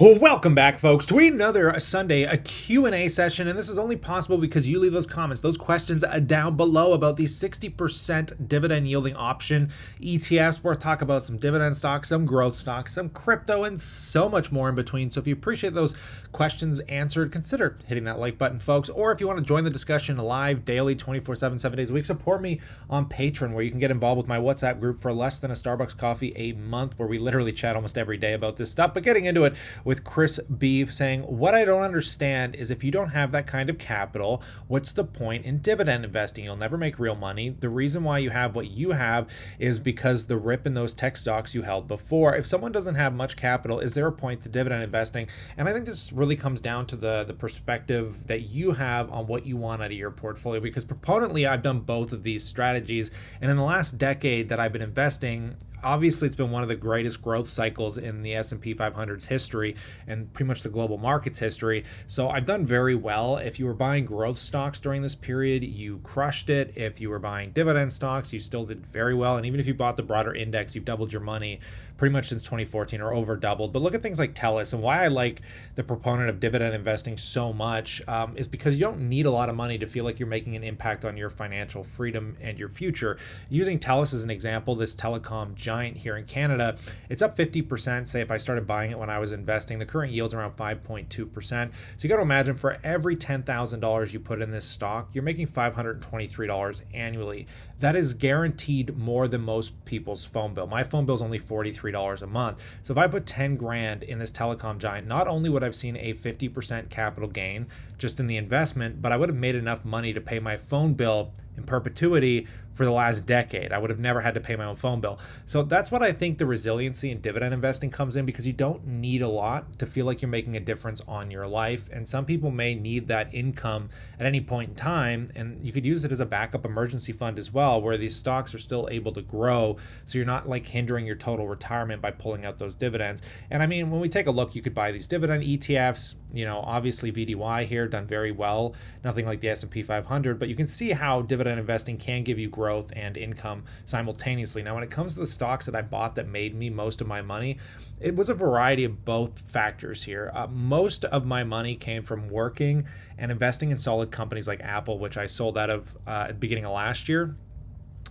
Well, welcome back, folks, to another Sunday, a Q&A session, and this is only possible because you leave those comments, those questions down below about the 60% dividend yielding option ETFs. We're talking about some dividend stocks, some growth stocks, some crypto, and so much more in between. So if you appreciate those questions answered, consider hitting that like button, folks. Or if you want to join the discussion live, daily, 24/7, 7 days a week, support me on Patreon, where you can get involved with my WhatsApp group for less than a Starbucks coffee a month, where we literally chat almost every day about this stuff. But getting into it with Chris B saying, what I don't understand is if you don't have that kind of capital, what's the point in dividend investing? You'll never make real money. The reason why you have what you have is because the rip in those tech stocks you held before. If someone doesn't have much capital, is there a point to dividend investing? And I think this really comes down to the perspective that you have on what you want out of your portfolio, because proponently I've done both of these strategies, and in the last decade that I've been investing, obviously it's been one of the greatest growth cycles in the S&P 500's history and pretty much the global market's history. So I've done very well. If you were buying growth stocks during this period, you crushed it. If you were buying dividend stocks, you still did very well. And even if you bought the broader index, you've doubled your money pretty much since 2014, or over doubled. But look at things like TELUS, and why I like the proponent of dividend investing so much is because you don't need a lot of money to feel like you're making an impact on your financial freedom and your future. Using TELUS as an example, this telecom giant here in Canada, it's up 50%. Say if I started buying it when I was investing, the current yield's around 5.2%. So you got to imagine, for every $10,000 you put in this stock, you're making $523 annually. That is guaranteed more than most people's phone bill. My phone bill is only $43 a month. So if I put 10 grand in this telecom giant, not only would I've seen a 50% capital gain just in the investment, but I would have made enough money to pay my phone bill in perpetuity for the last decade. I would have never had to pay my own phone bill. So that's what I think the resiliency in dividend investing comes in, because you don't need a lot to feel like you're making a difference on your life. And some people may need that income at any point in time, and you could use it as a backup emergency fund as well, where these stocks are still able to grow, so you're not like hindering your total retirement by pulling out those dividends. And I mean, when we take a look, you could buy these dividend ETFs, obviously VDY here done very well, nothing like the S&P 500, but you can see how dividend investing can give you growth and income simultaneously. Now, when it comes to the stocks that I bought that made me most of my money, it was a variety of both factors here. Most of my money came from working and investing in solid companies like Apple, which I sold out of at the beginning of last year.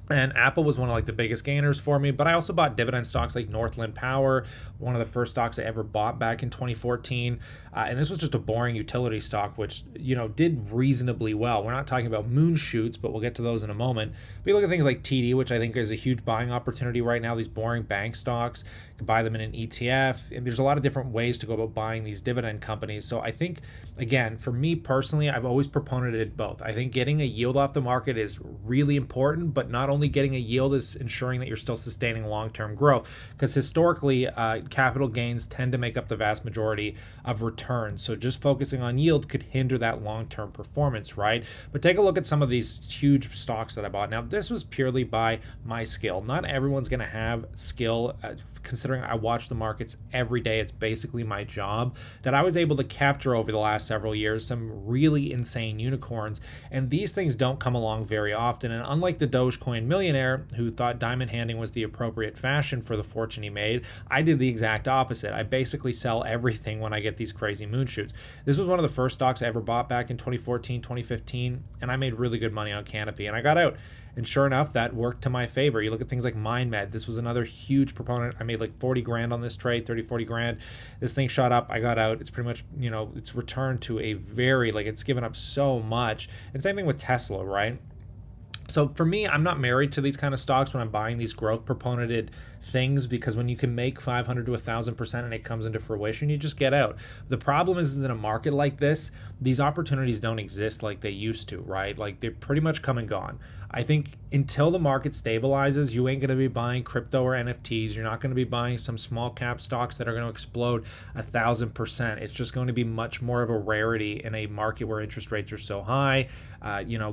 And Apple was one of the biggest gainers for me, but I also bought dividend stocks like Northland Power, one of the first stocks I ever bought back in 2014. And this was just a boring utility stock, which, did reasonably well. We're not talking about moon shoots, but we'll get to those in a moment. But you look at things like TD, which I think is a huge buying opportunity right now, these boring bank stocks. You can buy them in an ETF. And there's a lot of different ways to go about buying these dividend companies. So I think, again, for me personally, I've always proponented both. I think getting a yield off the market is really important, but not only getting a yield is ensuring that you're still sustaining long-term growth, because historically capital gains tend to make up the vast majority of returns. So just focusing on yield could hinder that long-term performance, right? But take a look at some of these huge stocks that I bought. Now, this was purely by my skill. Not everyone's going to have skill, considering I watch the markets every day. It's basically my job, that I was able to capture over the last several years some really insane unicorns. And these things don't come along very often. And unlike the Dogecoin millionaire who thought diamond handing was the appropriate fashion for the fortune he made, I did the exact opposite. I basically sell everything when I get these crazy moon shoots. This was one of the first stocks I ever bought back in 2014, 2015, and I made really good money on Canopy, and I got out. And sure enough, that worked to my favor. You look at things like MindMed. This was another huge proponent. I made like 40 grand on this trade, 30, 40 grand. This thing shot up. I got out. It's pretty much, it's returned to a very, it's given up so much. And same thing with Tesla, right? So for me, I'm not married to these kind of stocks when I'm buying these growth proponented things, because when you can make 500 to 1,000% and it comes into fruition, you just get out. The problem is in a market like this, these opportunities don't exist like they used to, right? Like, they're pretty much come and gone. I think until the market stabilizes, you ain't going to be buying crypto or NFTs. You're not going to be buying some small cap stocks that are going to explode 1,000%. It's just going to be much more of a rarity in a market where interest rates are so high.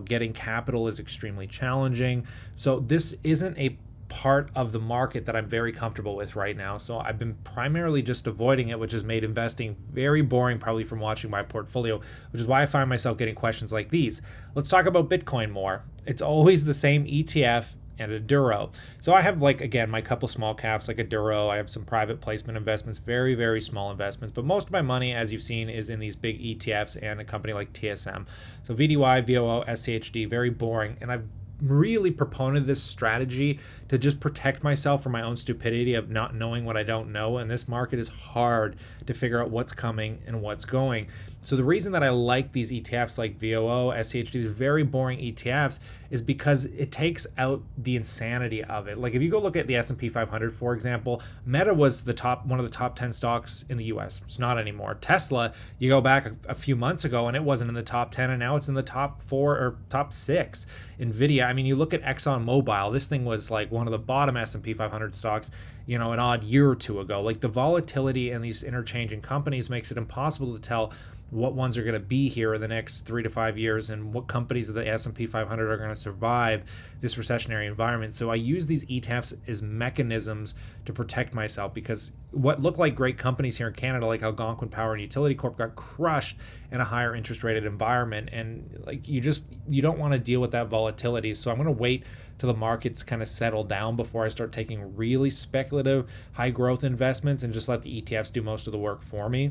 Getting capital is extremely challenging. So this isn't a part of the market that I'm very comfortable with right now. So I've been primarily just avoiding it, which has made investing very boring, probably from watching my portfolio, which is why I find myself getting questions like these. Let's talk about Bitcoin more. It's always the same ETF and a Duro. So I have, like, again, my couple small caps like a Duro. I have some private placement investments, very, very small investments. But most of my money, as you've seen, is in these big ETFs and a company like TSM. So VDY, VOO, SCHD, very boring. And I've really proponent this strategy to just protect myself from my own stupidity of not knowing what I don't know. And this market is hard to figure out what's coming and what's going. So the reason that I like these ETFs like VOO, SCHD, these very boring ETFs, is because it takes out the insanity of it. Like if you go look at the S&P 500, for example, Meta was one of the top 10 stocks in the US. It's not anymore. Tesla, you go back a few months ago and it wasn't in the top 10, and now it's in the top 4 or top 6. Nvidia, I mean, you look at ExxonMobil, this thing was like one of the bottom S&P 500 stocks, an odd year or two ago. Like the volatility in these interchanging companies makes it impossible to tell what ones are going to be here in the next 3 to 5 years and what companies of the S&P 500 are going to survive this recessionary environment. So I use these ETFs as mechanisms to protect myself, because what look like great companies here in Canada, like Algonquin Power and Utility Corp, got crushed in a higher interest rated environment. And like you don't want to deal with that volatility. So I'm going to wait till the markets kind of settle down before I start taking really speculative high growth investments and just let the ETFs do most of the work for me.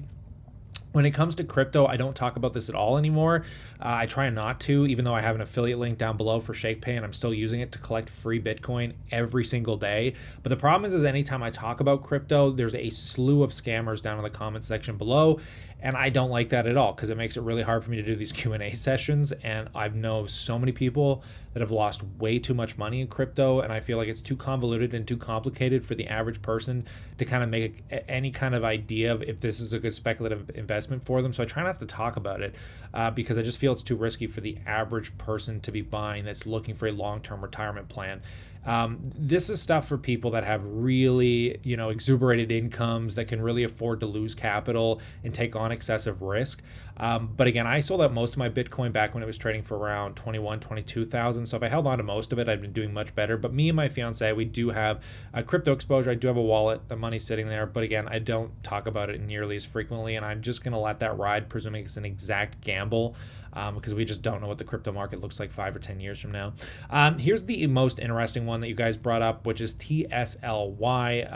When it comes to crypto, I don't talk about this at all anymore. I try not to, even though I have an affiliate link down below for Shakepay, and I'm still using it to collect free Bitcoin every single day. But the problem is anytime I talk about crypto, there's a slew of scammers down in the comment section below. And I don't like that at all, because it makes it really hard for me to do these Q&A sessions. And I know so many people that have lost way too much money in crypto, and I feel like it's too convoluted and too complicated for the average person to kind of make any kind of idea of if this is a good speculative investment for them. So I try not to talk about it because I just feel it's too risky for the average person to be buying that's looking for a long-term retirement plan. This is stuff for people that have really, exuberated incomes, that can really afford to lose capital and take on excessive risk. But again, I sold out most of my Bitcoin back when it was trading for around 21, 22,000. So if I held on to most of it, I'd been doing much better. But me and my fiance, we do have a crypto exposure. I do have a wallet, the money's sitting there. But again, I don't talk about it nearly as frequently, and I'm just going to let that ride, presuming it's an exact gamble. Because we just don't know what the crypto market looks like 5 or 10 years from now. Here's the most interesting one that you guys brought up, which is TSLY.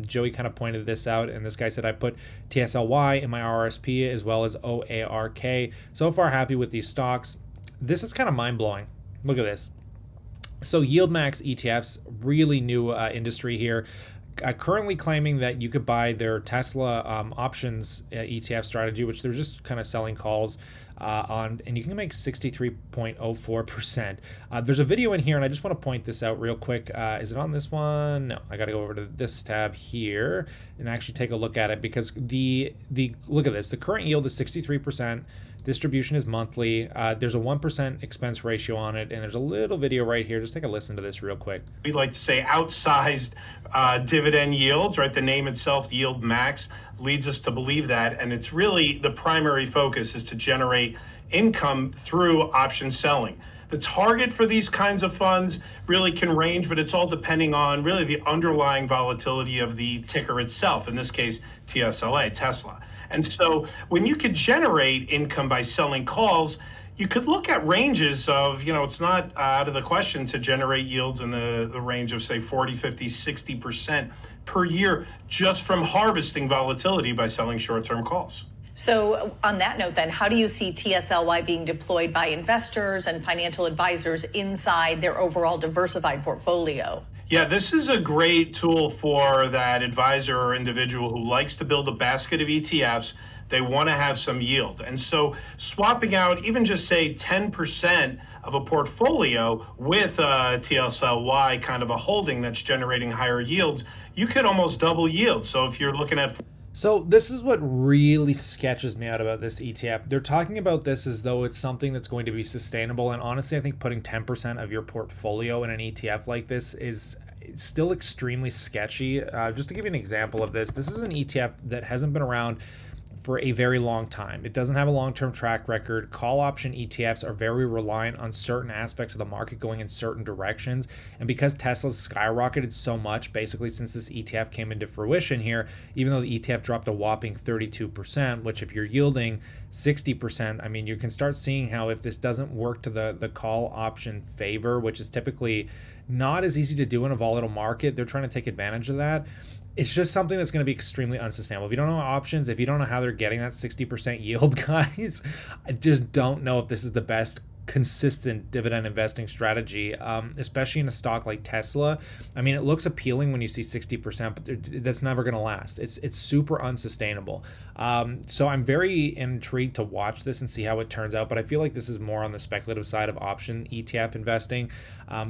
Joey kind of pointed this out, and this guy said I put TSLY in my RRSP as well as OARK. So far, happy with these stocks. This is kind of mind-blowing. Look at this. So YieldMax ETFs, really new industry here. Currently claiming that you could buy their Tesla options ETF strategy, which they're just kind of selling calls on, and you can make 63.04%. There's a video in here, and I just want to point this out real quick. Is it on this one? No, I got to go over to this tab here and actually take a look at it, because the look at this. The current yield is 63%. Distribution is monthly. There's a 1% expense ratio on it, and there's a little video right here. Just take a listen to this real quick. We like to say outsized dividend yields, right? The name itself, YieldMax, leads us to believe that, and it's really the primary focus is to generate income through option selling. The target for these kinds of funds really can range, but it's all depending on really the underlying volatility of the ticker itself, in this case, TSLY, Tesla. And so when you could generate income by selling calls, you could look at ranges of, it's not out of the question to generate yields in the range of, say, 40, 50, 60% per year just from harvesting volatility by selling short-term calls. So on that note, then, how do you see TSLY being deployed by investors and financial advisors inside their overall diversified portfolio? Yeah, this is a great tool for that advisor or individual who likes to build a basket of ETFs. They want to have some yield. And so swapping out even just say 10% of a portfolio with a TSLY kind of a holding that's generating higher yields, you could almost double yield. So if you're looking at... So this is what really sketches me out about this ETF. They're talking about this as though it's something that's going to be sustainable. And honestly, I think putting 10% of your portfolio in an ETF like this is still extremely sketchy. Just to give you an example of this, this is an ETF that hasn't been around for a very long time. It doesn't have a long-term track record. Call option ETFs are very reliant on certain aspects of the market going in certain directions. And because Tesla's skyrocketed so much, basically since this ETF came into fruition here, even though the ETF dropped a whopping 32%, which if you're yielding 60%, I mean, you can start seeing how if this doesn't work to the call option favor, which is typically not as easy to do in a volatile market, they're trying to take advantage of that. It's just something that's going to be extremely unsustainable. If you don't know options, if you don't know how they're getting that 60% yield, guys, I just don't know if this is the best consistent dividend investing strategy, especially in a stock like Tesla. I mean, it looks appealing when you see 60%, but that's never going to last. It's super unsustainable. So I'm very intrigued to watch this and see how it turns out, but I feel like this is more on the speculative side of option ETF investing,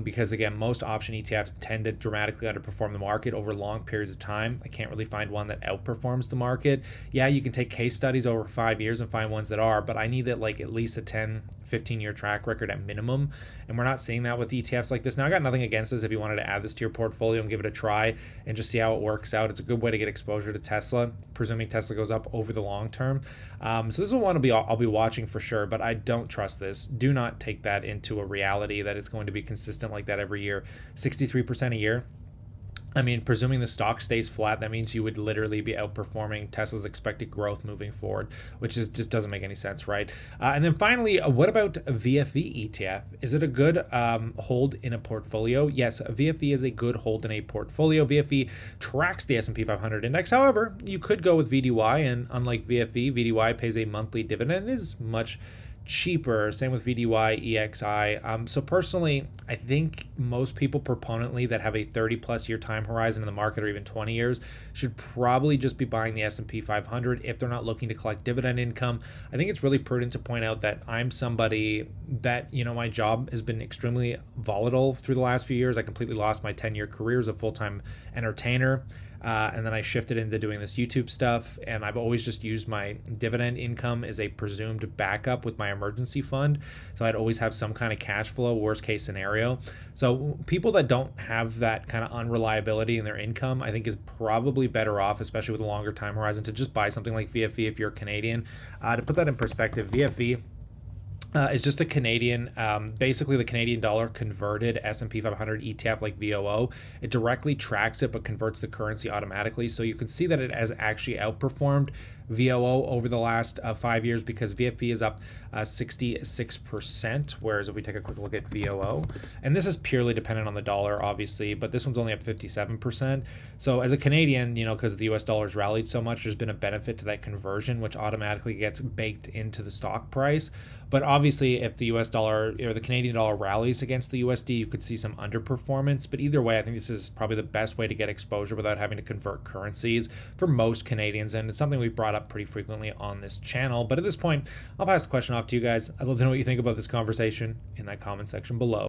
because again, most option ETFs tend to dramatically underperform the market over long periods of time. I can't really find one that outperforms the market. Yeah, you can take case studies over 5 years and find ones that are, but I need like at least a 10-15 year track record at minimum, and we're not seeing that with ETFs like this. Now, I got nothing against this if you wanted to add this to your portfolio and give it a try and just see how it works out. It's a good way to get exposure to Tesla, presuming Tesla goes up over the long term. So this is one I'll be watching for sure, but I don't trust this. Do not take that into a reality that it's going to be consistent like that every year. 63% a year. I mean, presuming the stock stays flat, that means you would literally be outperforming Tesla's expected growth moving forward, which just doesn't make any sense, right? And then finally, what about a VFE ETF? Is it a good hold in a portfolio? Yes, a VFE is a good hold in a portfolio. VFE tracks the S&P 500 index. However, you could go with VDY, and unlike VFE, VDY pays a monthly dividend. It is much cheaper. Same with VDY, EXI. So personally, I think most people proponently that have a 30 plus year time horizon in the market, or even 20 years, should probably just be buying the S&P 500 if they're not looking to collect dividend income. I think it's really prudent to point out that I'm somebody that, my job has been extremely volatile through the last few years. I completely lost my 10-year career as a full-time entertainer. And then I shifted into doing this YouTube stuff, and I've always just used my dividend income as a presumed backup with my emergency fund. So I'd always have some kind of cash flow, worst case scenario. So people that don't have that kind of unreliability in their income, I think is probably better off, especially with a longer time horizon, to just buy something like VFE if you're Canadian. To put that in perspective, VFE is just a Canadian, basically the Canadian dollar converted S&P 500 ETF like VOO. It directly tracks it but converts the currency automatically. So you can see that it has actually outperformed VOO over the last 5 years, because VFE is up 66%, whereas if we take a quick look at VOO, and this is purely dependent on the dollar, obviously, but this one's only up 57%. So as a Canadian, because the US dollar's rallied so much, there's been a benefit to that conversion, which automatically gets baked into the stock price. But obviously, if the US dollar or the Canadian dollar rallies against the USD, you could see some underperformance. But either way, I think this is probably the best way to get exposure without having to convert currencies for most Canadians. And it's something we brought up pretty frequently on this channel. But at this point, I'll pass the question off to you guys. I'd love to know what you think about this conversation in that comment section below.